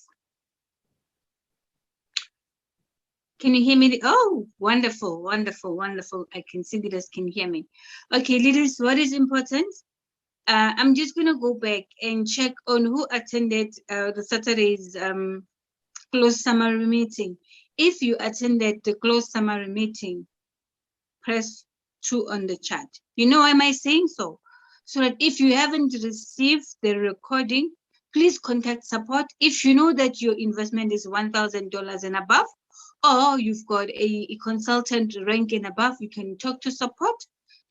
Can you hear me? Oh, wonderful, wonderful, wonderful. I can see leaders can hear me. Okay, leaders, what is important? I'm just going to go back and check on who attended the Saturday's closed summary meeting. If you attended the closed summary meeting, press 2 on the chat. You know, why am I saying so? So that if you haven't received the recording, please contact support. If you know that your investment is $1,000 and above, or you've got a consultant rank and above, you can talk to support.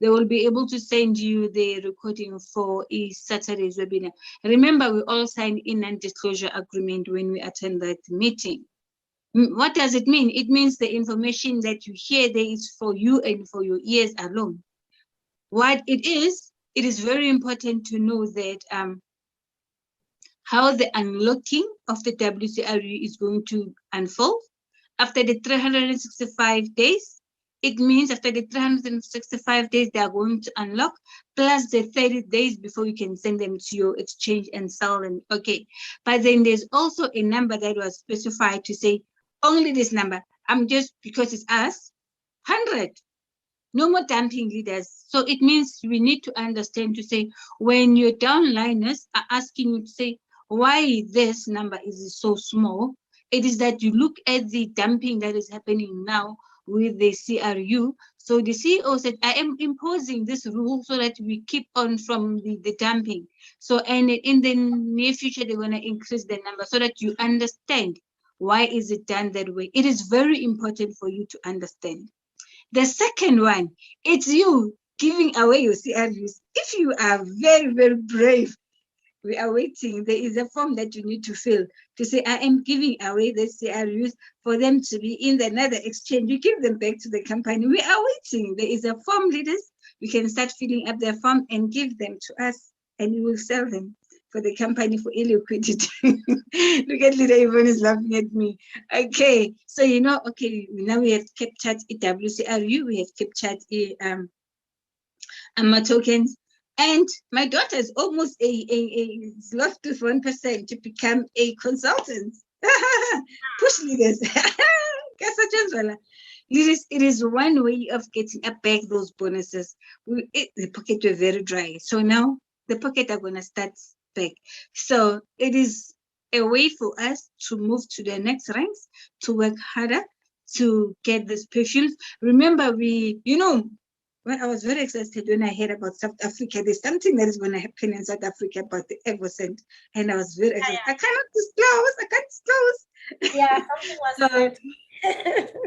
They will be able to send you the recording for a Saturday's webinar. Remember, we all sign in non-disclosure agreement when we attend that meeting. What does it mean? It means the information that you hear there is for you and for your ears alone. What it is very important to know that how the unlocking of the WCRU is going to unfold. After the 365 days, it means after the 365 days, they are going to unlock, plus the 30 days before you can send them to your exchange and sell them. Okay, but then there's also a number that was specified to say, only this number. I'm just, because it's us, 100. No more dumping, leaders. So it means we need to understand to say, when your downliners are asking you to say, why this number is so small, it is that you look at the dumping that is happening now with the CRU. So the CEO said, I am imposing this rule so that we keep on from the dumping. So, and in the near future, they're going to increase the number so that you understand why is it done that way. It is very important for you to understand. The second one, it's you giving away your CRUs. If you are very, very brave, we are waiting. There is a form that you need to fill to say, I am giving away the CRUs for them to be in another exchange. You give them back to the company. We are waiting. There is a form, leaders. You can start filling up their form and give them to us, and we will sell them for the company for illiquidity. Look at Leader Yvonne is laughing at me. Okay, so okay, now we have captured WCRU, we have captured tokens. And my daughter is almost lost to 1% to become a consultant. Push leaders. Leaders, it is one way of getting back those bonuses. The pocket were very dry. So now the pocket are going to start back. So it is a way for us to move to the next ranks, to work harder, to get these perfumes. Remember, well, I was very excited when I heard about South Africa. There's something that is going to happen in South Africa about the Evoscent. And I was very excited. I can't disclose. Yeah, something was said.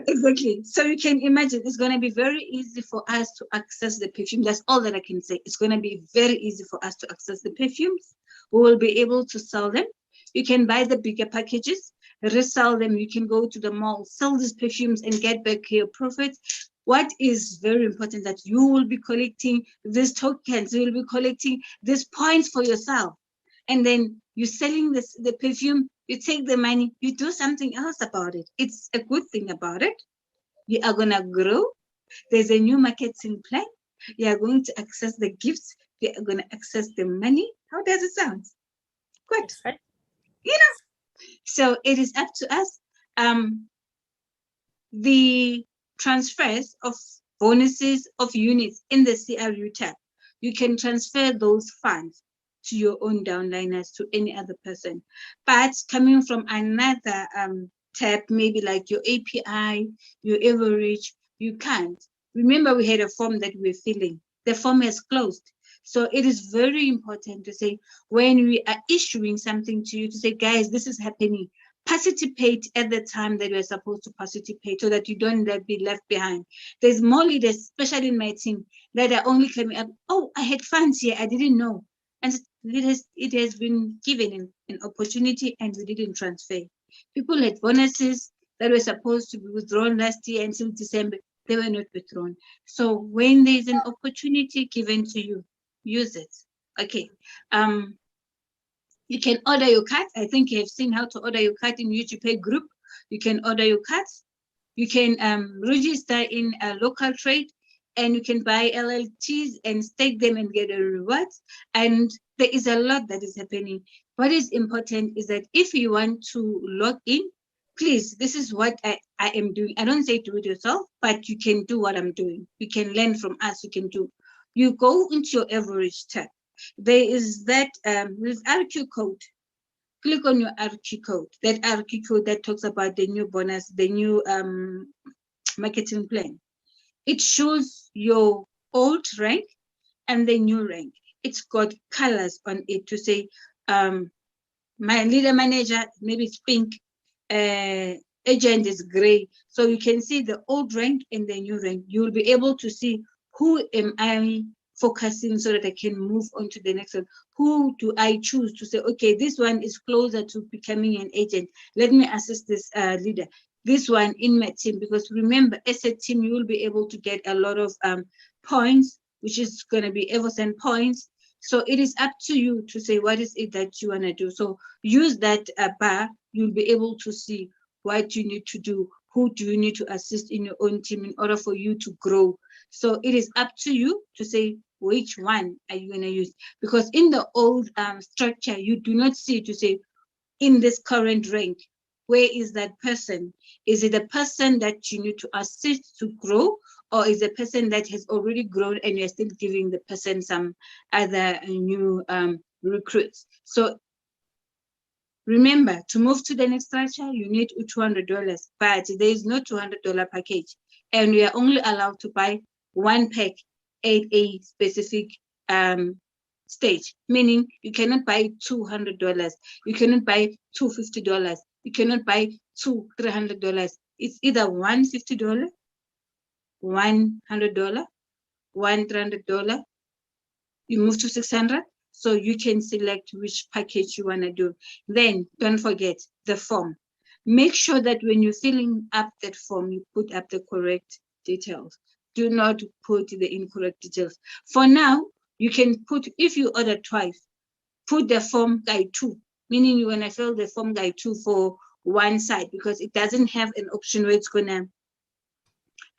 Exactly. So you can imagine it's going to be very easy for us to access the perfume. That's all that I can say. It's going to be very easy for us to access the perfumes. We will be able to sell them. You can buy the bigger packages, resell them. You can go to the mall, sell these perfumes and get back your profits. What is very important that you will be collecting these tokens, you will be collecting these points for yourself. And then you're selling the perfume, you take the money, you do something else about it. It's a good thing about it. You are going to grow. There's a new marketing plan. You are going to access the gifts. You are going to access the money. How does it sound? Good. Right. So it is up to us. The transfers of bonuses of units in the CRU tab, you can transfer those funds to your own downliners, to any other person. But coming from another tab, maybe like your API, your average, you can't. Remember, we had a form that we're filling. The form has closed. So it is very important to say, when we are issuing something to you, to say, guys, this is happening. Participate at the time that you're supposed to participate so that you don't be left behind. There's more leaders, especially in my team, that are only coming up, oh, I had funds here, I didn't know. And leaders, it has been given an opportunity and we didn't transfer. People had bonuses that were supposed to be withdrawn last year until December, they were not withdrawn. So when there's an opportunity given to you, use it. Okay. You can order your cards. I think you have seen how to order your card in UGPay group. You can order your cards. You can register in a local trade, and you can buy LLTs and stake them and get a reward. And there is a lot that is happening. What is important is that if you want to log in, please, this is what I am doing. I don't say do it yourself, but you can do what I'm doing. You can learn from us. You can do. You go into your average tab. There is that with RQ code. Click on your RQ code. That RQ code that talks about the new bonus, the new marketing plan. It shows your old rank and the new rank. It's got colors on it to say my leader manager, maybe it's pink, agent is gray. So you can see the old rank and the new rank. You will be able to see who am I focusing so that I can move on to the next one. Who do I choose to say, okay, this one is closer to becoming an agent. Let me assist this leader. This one in my team, because remember, as a team, you will be able to get a lot of points, which is going to be Evoscent points. So it is up to you to say what is it that you want to do. So use that bar. You'll be able to see what you need to do. Who do you need to assist in your own team in order for you to grow? So it is up to you to say which one are you going to use. Because in the old structure, you do not see to say in this current rank, where is that person? Is it a person that you need to assist to grow, or is a person that has already grown and you're still giving the person some other new recruits? So remember, to move to the next structure, you need $200, but there is no $200 package. and we are only allowed to buy one pack at a specific stage, meaning you cannot buy $200, you cannot buy $250, you cannot buy $300. It's either $150, $100, $300. You move to 600, so you can select which package you want to do. Then don't forget the form. Make sure that when you're filling up that form, you put up the correct details. Do not put the incorrect details. For now, you can put, if you order twice, put the form guide 2, meaning you want to fill the form guide 2 for one side, because it doesn't have an option where it's going to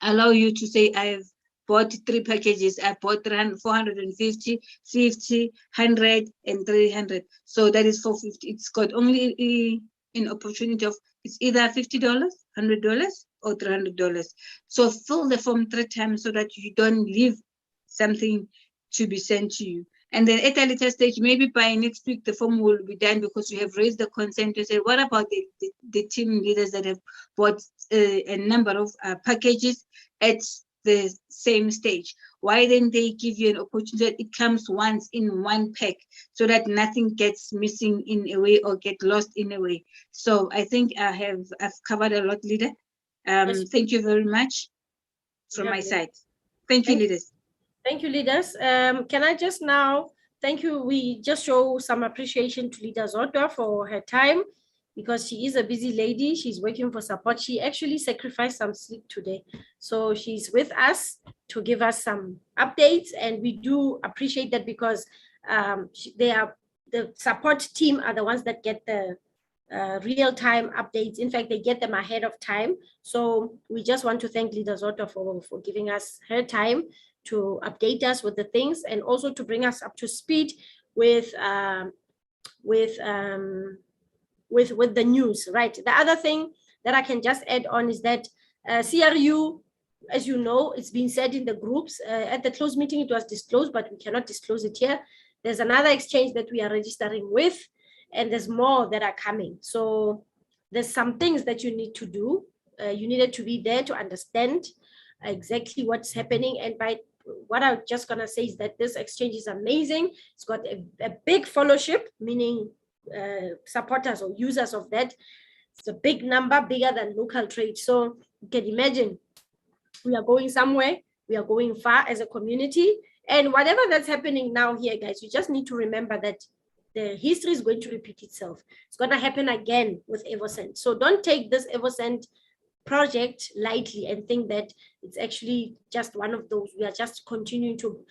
allow you to say, I've bought 3 packages, I bought 450, 50, 100, and 300. So that is 450. It's got only an opportunity of, it's either $50, $100, or $300. So fill the form 3 times so that you don't leave something to be sent to you. And then at a later stage, maybe by next week, the form will be done because you have raised the consent to say, what about the team leaders that have bought a number of packages at the same stage? Why didn't they give you an opportunity that it comes once in one pack so that nothing gets missing in a way or get lost in a way? So I think I've covered a lot, leader. Yes. Thank you very much from my side. Thank you, leaders. Thank you, leaders. Can I just now, thank you. We just show some appreciation to Leader Zodwa for her time, because she is a busy lady. She's working for support. She actually sacrificed some sleep today. So she's with us to give us some updates, and we do appreciate that, because the support team are the ones that get the real-time updates. In fact, they get them ahead of time. So we just want to thank Leader Zodwa for giving us her time to update us with the things, and also to bring us up to speed with the news, right? The other thing that I can just add on is that CRU, as you know, it's been said in the groups, at the closed meeting it was disclosed, but we cannot disclose it here. There's another exchange that we are registering with, and there's more that are coming. So there's some things that you need to do. You needed to be there to understand exactly what's happening. And by what I'm just gonna say is that this exchange is amazing. It's got a big followership, meaning supporters or users of that. It's a big number, bigger than local trade. So you can imagine we are going somewhere, we are going far as a community. And whatever that's happening now here, guys, you just need to remember that the history is going to repeat itself. It's going to happen again with Evoscent. So don't take this Evoscent project lightly and think that it's actually just one of those. We are just continuing to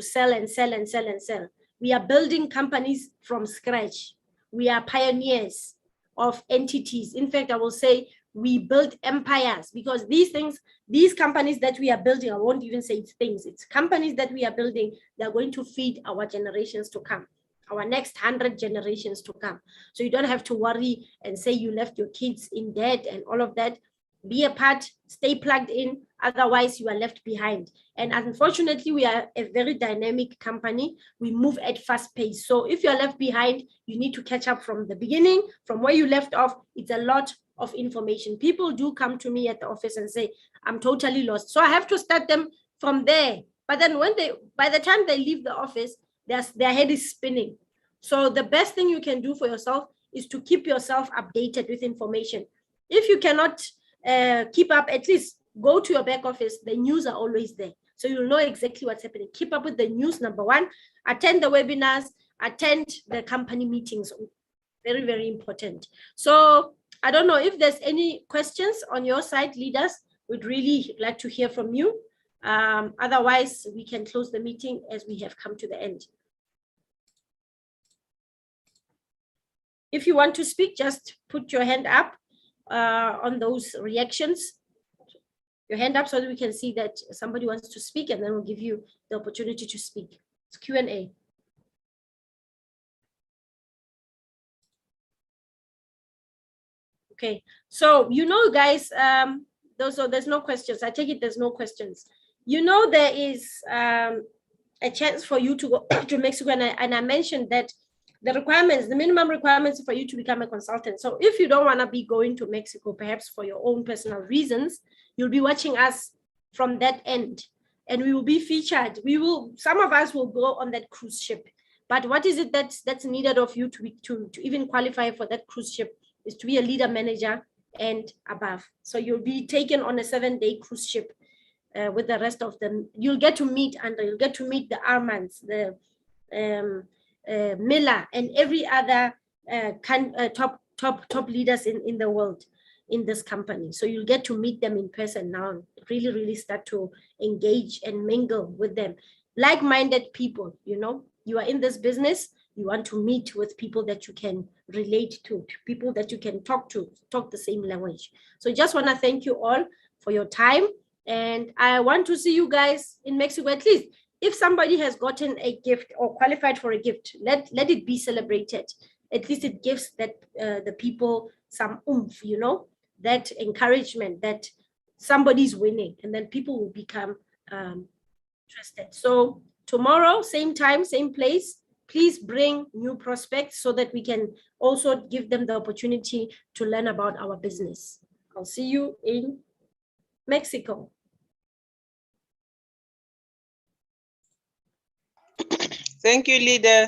sell and sell and sell and sell. We are building companies from scratch. We are pioneers of entities. In fact, I will say we build empires, because these things, these companies that we are building, I won't even say it's things, it's companies that we are building, they're going to feed our generations to come, our next 100 generations to come. So you don't have to worry and say you left your kids in debt and all of that. Be a part, stay plugged in, otherwise you are left behind. And unfortunately, we are a very dynamic company. We move at fast pace. So if you're left behind, you need to catch up from the beginning, from where you left off. It's a lot of information. People do come to me at the office and say, I'm totally lost. So I have to start them from there. But then by the time they leave the office, their head is spinning. So the best thing you can do for yourself is to keep yourself updated with information. If you cannot keep up, at least go to your back office. The news are always there, so you'll know exactly what's happening. Keep up with the news, number one. Attend the webinars, attend the company meetings. Very, very important. So I don't know if there's any questions on your side, leaders. We'd really like to hear from you. Otherwise, we can close the meeting as we have come to the end. If you want to speak, just put your hand up on those reactions. Your hand up so that we can see that somebody wants to speak, and then we'll give you the opportunity to speak. It's Q&A. Okay, so you know, guys, there's no questions. I take it there's no questions. You know, there is a chance for you to go to Mexico, and I mentioned that the requirements, the minimum requirements for you to become a consultant. So if you don't want to be going to Mexico, perhaps for your own personal reasons, you'll be watching us from that end, and we will be featured. Some of us will go on that cruise ship. But what is it that's needed of you to even qualify for that cruise ship is to be a leader, manager, and above. So you'll be taken on a 7-day cruise ship with the rest of them. You'll get to meet Andre, you'll get to meet the Armands, the Miller, and every other top leaders in the world in this company. So you'll get to meet them in person now, really start to engage and mingle with them. Like-minded people, you know, you are in this business, you want to meet with people that you can relate to people that you can talk the same language. So just want to thank you all for your time. And I want to see you guys in Mexico. At least if somebody has gotten a gift or qualified for a gift, let it be celebrated. At least it gives that the people some oomph, you know, that encouragement that somebody's winning, and then people will become interested. So tomorrow, same time, same place, please bring new prospects so that we can also give them the opportunity to learn about our business. I'll see you in Mexico. Thank you, leader.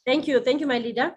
Thank you, my leader.